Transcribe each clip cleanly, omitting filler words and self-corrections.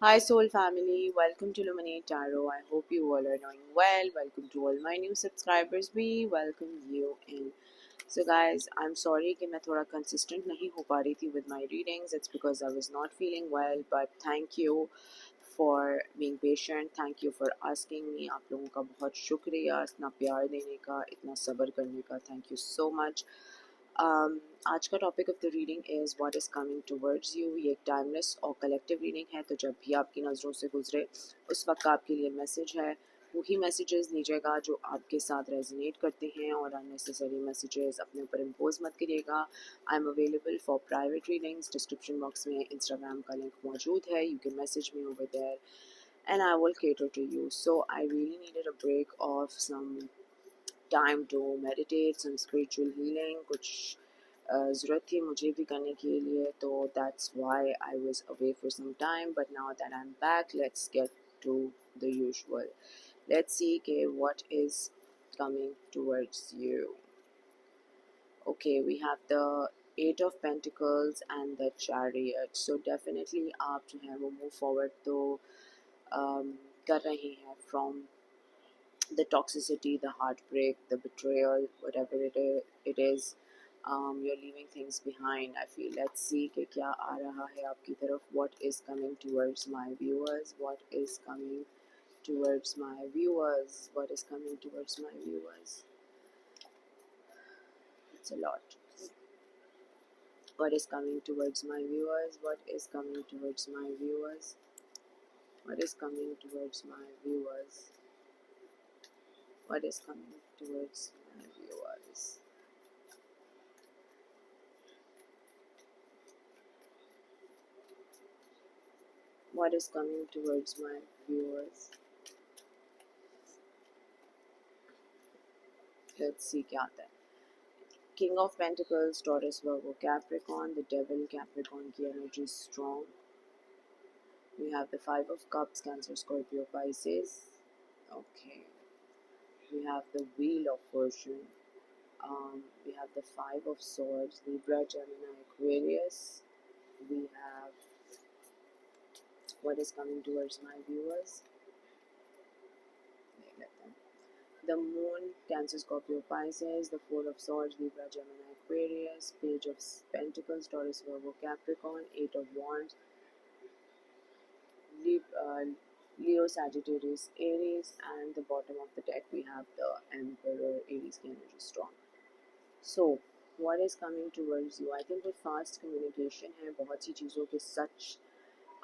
Hi, Soul Family. Welcome to Luminate Tarot. I hope you all are doing well. Welcome to all my new subscribers. We welcome you in. So, guys, I'm sorry कि मैं थोड़ा consistent नहीं हो पा रही थी with my readings. It's because I was not feeling well. But thank you for being patient. Thank you for asking me. आप लोगों का बहुत शुक्रिया इतना प्यार देने का, इतना सब्र करने का. Thank you so much. आज का topic of the reading is what is coming towards you. ये एक टाइमलेस और कलेक्टिव रीडिंग है, तो जब भी आपकी नज़रों से गुजरे उस वक्त आपके लिए मैसेज है. वही मैसेजेस लीजिएगा जो आपके साथ रेजोनेट करते हैं, और अननेसेसरी मैसेजेस अपने ऊपर इम्पोज मत करिएगा. I am available for private readings. Description box में इंस्टाग्राम का लिंक मौजूद है. You can message me over there and I will cater to you. So I really needed a break of some time to meditate, some spiritual healing. कुछ ज़रूरत थी मुझे भी करने के लिए, तो that's why I was away for some time. But now that I'm back, let's get to the usual. Let's see okay, what is coming towards you. Okay, we have the Eight of Pentacles and the Chariot. So definitely आप जो है वो move forward तो कर रहे हैं from the toxicity, the heartbreak, the betrayal, whatever it is. You're leaving things behind. I feel. Let's see कि क्या आ रहा है आपकी तरफ. What is coming towards my viewers? What is coming towards my viewers? What is coming towards my viewers? It's a lot. What is coming towards my viewers? What is coming towards my viewers? What is coming towards my viewers? What is coming towards my viewers? What is coming towards my viewers? Let's see क्या आता है. King of Pentacles, Taurus, Virgo, Capricorn. The Devil, Capricorn की energy is strong. We have the Five of Cups, Cancer, Scorpio, Pisces. Okay. We have the Wheel of Fortune. We have the Five of Swords, Libra, Gemini, Aquarius. We have what is coming towards my viewers. The Moon, Cancer, Scorpio, Pisces. The Four of Swords, Libra, Gemini, Aquarius. Page of Pentacles, Taurus, Virgo, Capricorn. Eight of Wands, Leo, Sagittarius, Aries. And the bottom of the deck we have the Emperor. Aries की energy strong. So what is coming towards you? I think वो fast communication है. बहुत सी चीज़ों के सच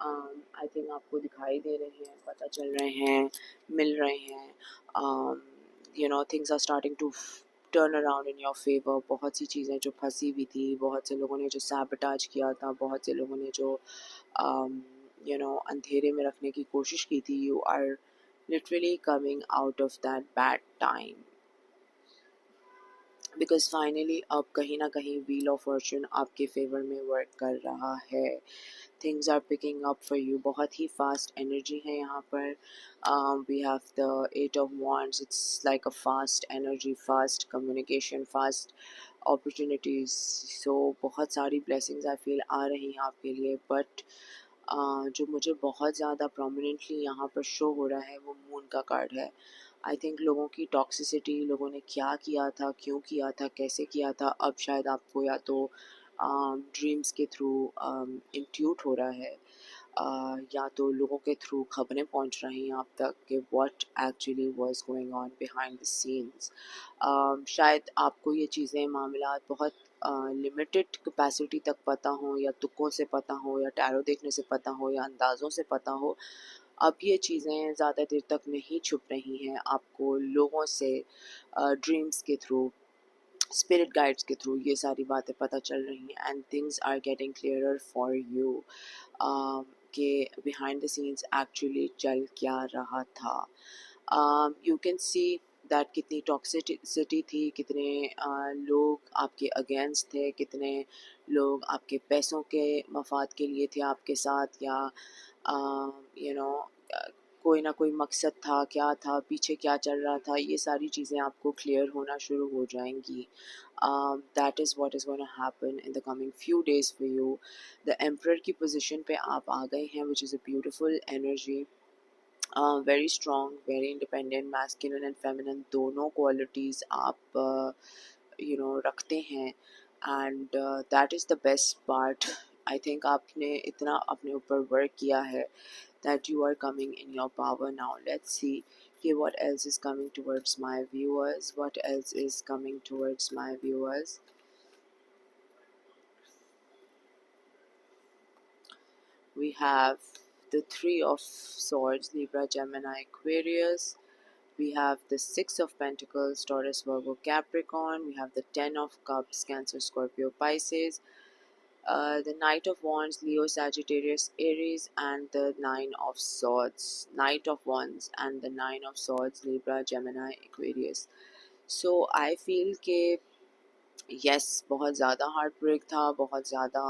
I think आपको दिखाई दे रहे हैं, पता चल रहे हैं, मिल रहे हैं. Things are starting to turn around in your favour. बहुत सी चीज़ें जो फंसी हुई थी, बहुत से लोगों ने जो सैबोटाज किया था, बहुत से लोगों ने जो अंधेरे में रखने की कोशिश की थी, you are literally coming out of that bad time. Because finally अब कहीं ना कहीं व्हील ऑफ फॉर्चून आपके फेवर में वर्क कर रहा है. Things are picking up for you. बहुत ही फास्ट एनर्जी है यहाँ पर. We have the eight of wands. It's like a fast energy, fast communication, fast opportunities. So बहुत सारी ब्लेसिंग्स आई फील आ रही हैं आपके लिए. बट जो मुझे बहुत ज़्यादा प्रोमिनेंटली यहाँ पर शो हो रहा है वो मून का कार्ड है. आई थिंक लोगों की टॉक्सिसिटी, लोगों ने क्या किया था, क्यों किया था, कैसे किया था, अब शायद आपको या तो ड्रीम्स के थ्रू इंट्यूट हो रहा है, या तो लोगों के थ्रू खबरें पहुंच रही हैं आप तक कि what actually was going on behind the scenes. शायद आपको ये चीज़ें, मामला बहुत लिमिटेड कैपेसिटी तक पता हो, या तुक्कों से पता हो, या टैरो देखने से पता हो, या अंदाज़ों से पता हो. अब ये चीज़ें ज़्यादा देर तक नहीं छुप रही हैं. आपको लोगों से, ड्रीम्स के थ्रू, स्पिरिट गाइड्स के थ्रू ये सारी बातें पता चल रही हैं. And things are getting clearer for you कि बिहाइंड द सीन्स एक्चुअली चल क्या रहा था. यू कैन सी दैट कितनी टॉक्सिसिटी थी, कितने लोग आपके अगेंस्ट थे, कितने लोग आपके पैसों के मफाद के लिए थे आपके साथ, या यू नो कोई ना कोई मकसद था, क्या था पीछे, क्या चल रहा था. ये सारी चीज़ें आपको क्लियर होना शुरू हो जाएंगी. That is what is going to happen in the coming few days for you. The Emperor की position पे आप आ गए हैं, which is a beautiful energy. Very strong, very independent, masculine and feminine दोनों qualities आप रखते हैं. And that is the best part. I think आपने इतना अपने ऊपर work किया है that you are coming in your power now. Let's see okay, what else is coming towards my viewers. What else is coming towards my viewers? We have the Three of Swords, Libra, Gemini, Aquarius. We have the Six of Pentacles, Taurus, Virgo, Capricorn. We have the Ten of Cups, Cancer, Scorpio, Pisces. The Knight of Wands, Leo, Sagittarius, Aries, and the Nine of Swords, Knight of Wands, and the Nine of Swords, Libra, Gemini, Aquarius. So I feel कि yes बहुत ज़्यादा heart break था, बहुत ज़्यादा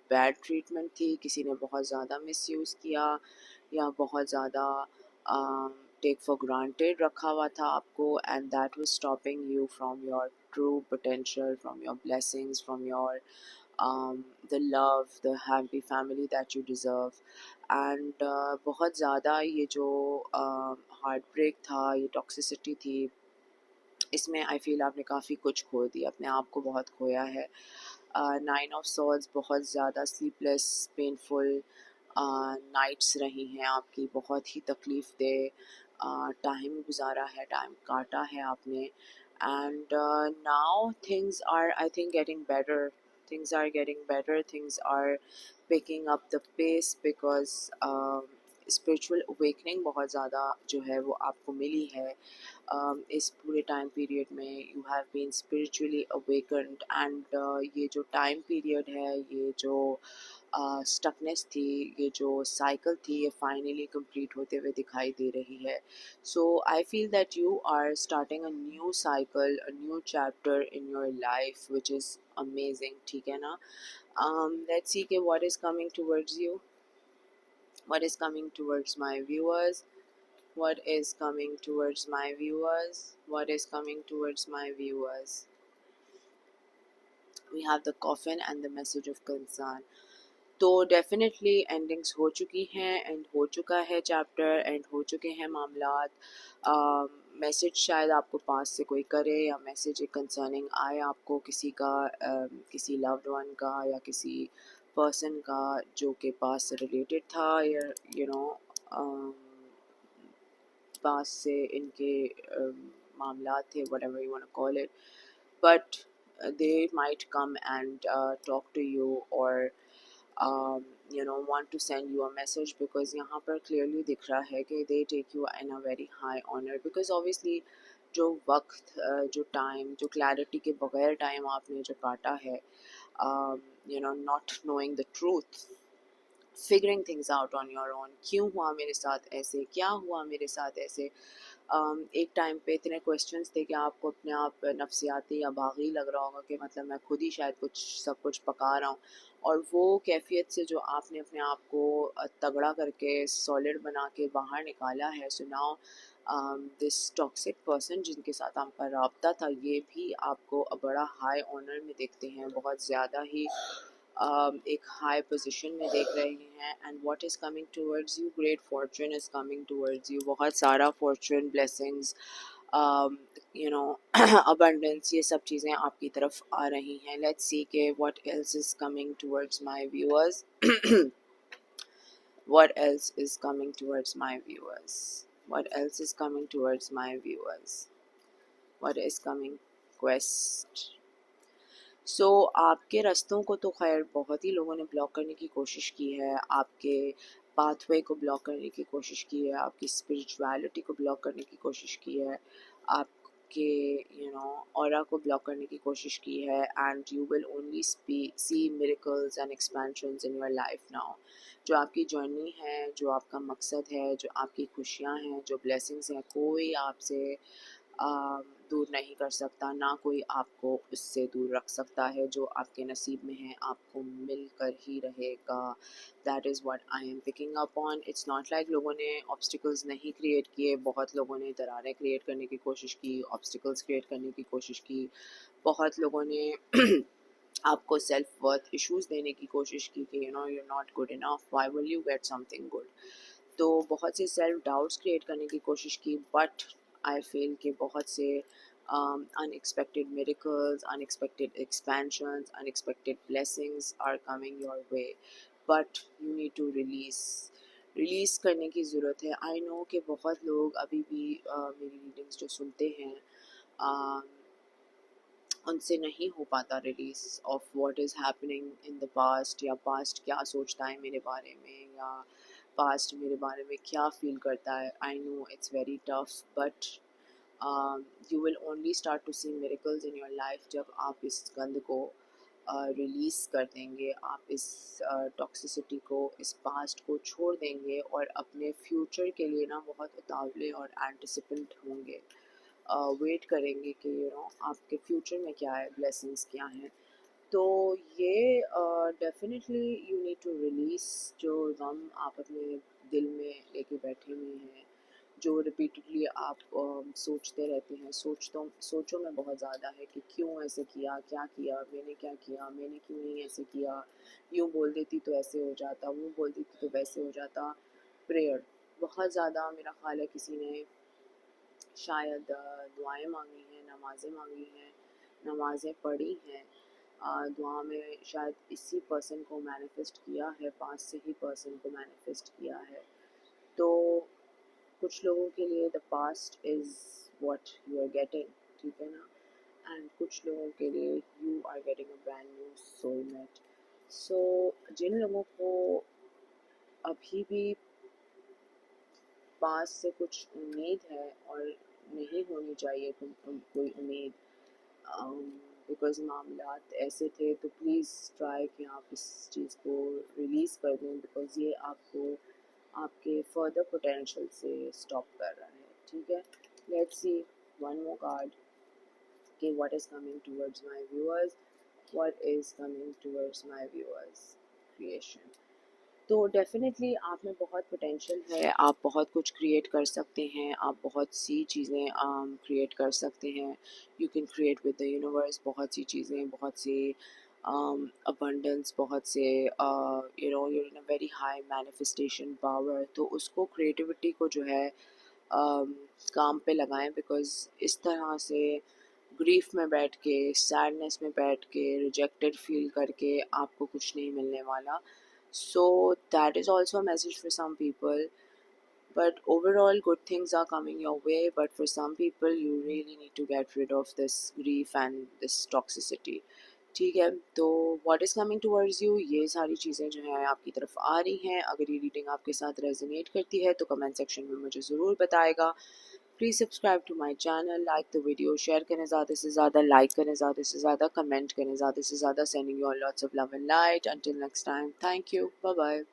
bad treatment थी, किसी ने बहुत ज़्यादा मिसयूज़ किया या बहुत ज़्यादा टेक फॉर ग्रांटेड रखा हुआ था आपको, and that was stopping you from your true potential, from your blessings, from your the love, the happy family that you deserve. And बहुत ज़्यादा ये जो हार्ट ब्रेक था, ये टॉक्सिसिटी थी, इसमें आई फील आपने काफ़ी कुछ खो दिया, अपने आप को बहुत खोया है. नाइन ऑफ सॉर्ड्स बहुत ज़्यादा स्लीपलेस पेनफुल नाइट्स रही हैं आपकी, बहुत ही तकलीफ़ दे टाइम गुजारा है, टाइम काटा है आपने. And now things are I think getting better, things are getting better, things are picking up the pace because spiritual awakening बहुत ज़्यादा जो है वो आपको मिली है. इस पूरे टाइम पीरियड में you have been spiritually awakened, and ये जो टाइम पीरियड है, ये जो स्टकनेस थी, ये जो साइकिल थी, ये फाइनली कंप्लीट होते हुए दिखाई दे रही है. So I feel that you are starting a new cycle, a new chapter in your life, which is amazing. ठीक है ना? लेट्स सी के what is coming towards you, what is coming towards my viewers, what is coming towards my viewers, what is coming towards my viewers. We have the coffin and the message of concern. तो definitely endings हो चुकी हैं, and हो चुका है chapter, and हो चुके हैं मामलात. मैसेज शायद आपको पास से कोई करे, या मैसेज एक कंसर्निंग आए आपको किसी का, किसी लव्ड वन का, या किसी पर्सन का जो के पास से रिलेटेड था, या पास से इनके मामला थे, whatever you want to call it, but they might come and talk to you, or want to send you a message, because यहाँ पर clearly दिख रहा है कि they take you in a very high honor, because obviously जो वक्त, जो time, जो क्लैरिटी के बगैर टाइम आपने जो काटा है, not knowing the truth, figuring things out on your own, क्यों हुआ मेरे साथ ऐसे, क्या हुआ मेरे साथ ऐसे. एक टाइम पे इतने क्वेश्चंस थे कि आपको अपने आप नफ्सियाती या बागी लग रहा होगा कि मतलब मैं खुद ही शायद कुछ सब कुछ पका रहा हूँ, और वो कैफियत से जो आपने अपने आप को तगड़ा करके सॉलिड बना के बाहर निकाला है. So now this toxic person जिनके साथ आपका रब्ता था, ये भी आपको बड़ा हाई ऑनर में देखते हैं, बहुत ज़्यादा ही एक हाई पोजीशन में देख रहे हैं. And what is coming towards you, great Fortune is coming towards you, बहुत सारा फॉर्चून, ब्लेसिंग्स, अबंडेंस, ये सब चीज़ें आपकी तरफ आ रही हैं. लेट्स सी के what else is coming towards my viewers. what else is coming towards my viewers, what else is coming towards my viewers, what is coming quest. सो आपके रास्तों को तो खैर बहुत ही लोगों ने ब्लॉक करने की कोशिश की है, आपके पाथवे को ब्लॉक करने की कोशिश की है, आपकी स्पिरिचुअलिटी को ब्लॉक करने की कोशिश की है, आपके ऑरा को ब्लॉक करने की कोशिश की है. And you will only see miracles and expansions in your life now. जो आपकी जर्नी है, जो आपका मकसद है, जो आपकी खुशियाँ हैं, जो ब्लेसिंग्स हैं, कोई आपसे दूर नहीं कर सकता, ना कोई आपको उससे दूर रख सकता है। जो आपके नसीब में है आपको मिल कर ही रहेगा। That is what I am picking up on. It's not like लोगों ने ऑब्स्टिकल्स नहीं क्रिएट किए, बहुत लोगों ने दरारें क्रिएट करने की कोशिश की, ऑब्स्टिकल्स क्रिएट करने की कोशिश की, बहुत लोगों ने आपको सेल्फ वर्थ इश्यूज देने की कोशिश की कि you know you are not good enough, why will you get something good. तो बहुत से सेल्फ डाउट्स क्रिएट करने की कोशिश की, बट आई फील कि बहुत से unexpected miracles, unexpected expansions, unexpected blessings are coming your way, but you need to release करने की ज़रूरत है। आई नो कि बहुत लोग अभी भी मेरी रीडिंग्स जो सुनते हैं um, उनसे नहीं हो पाता release of what is happening in the past, या पास्ट क्या सोचता है मेरे बारे में, या पास्ट मेरे बारे में क्या फ़ील करता है। I know it's very tough, but you will only start to see miracles in your life जब आप इस गंद को रिलीज़ कर देंगे, आप इस टॉक्सिसिटी को, इस पास्ट को छोड़ देंगे और अपने फ्यूचर के लिए ना बहुत उतावले और एंटिसिपेंट होंगे, वेट करेंगे कि यू नो आपके फ्यूचर में क्या है, ब्लेसिंग्स क्या हैं। तो ये definitely you need to release जो गम आप अपने दिल में लेके बैठे हुए हैं, जो रिपीटेडली आप सोचते रहते हैं। सोचो में बहुत ज़्यादा है कि क्यों ऐसे किया, क्या किया, मैंने क्या किया, मैंने क्यों नहीं ऐसे किया, यूँ बोल देती तो ऐसे हो जाता, वो बोल देती तो वैसे हो जाता। प्रेयर बहुत ज़्यादा, मेरा ख्याल है किसी ने शायद दुआएं मांगी हैं, नमाज़ें मांगी हैं, नमाज़ें पढ़ी हैं, दुआ में शायद इसी पर्सन को मैनिफेस्ट किया है, पास से ही पर्सन को मैनिफेस्ट किया है। तो कुछ लोगों के लिए the past is what you are getting, ठीक है ना, एंड कुछ लोगों के लिए you are getting a brand new soulmate. So जिन लोगों को अभी भी पास से कुछ उम्मीद है, और नहीं होनी चाहिए कोई उम्मीद, बिकॉज मामलात ऐसे थे, तो प्लीज़ ट्राई कि आप इस चीज़ को रिलीज़ कर दें, बिकॉज ये आपको आपके फर्दर पोटेंशियल से स्टॉप कर रहा है। ठीक है, let's see one more card कि what is coming towards my viewers, what is coming towards my viewers creation. तो डेफ़िनेटली आप में बहुत पोटेंशियल है, आप बहुत कुछ क्रिएट कर सकते हैं, आप बहुत सी चीज़ें क्रिएट कर सकते हैं। You can create with the universe, बहुत सी चीज़ें, बहुत सी अबंडेंस, बहुत से you know you in a very high manifestation power. तो उसको, क्रिएटिविटी को जो है काम पे लगाएं, बिकॉज़ इस तरह से ग्रीफ में बैठ के, सैडनेस में बैठ के, रिजेक्टेड फील करके आपको कुछ नहीं मिलने वाला। So that is also a message for some people. But overall, good things are coming your way. But for some people, you really need to get rid of this grief and this toxicity. ठीक है, तो what is coming towards you, ये सारी चीज़ें जो हैं आपकी तरफ आ रही हैं। अगर ये रीडिंग आपके साथ रेजोनेट करती है तो कमेंट सेक्शन में मुझे ज़रूर बताएगा। Please subscribe to my channel, like the video, share करें ज़्यादा से ज़्यादा, लाइक करें ज़्यादा से ज़्यादा, कमेंट करें ज़्यादा से ज़्यादा। Sending you all lots of love and light. Until next time, thank you, bye bye.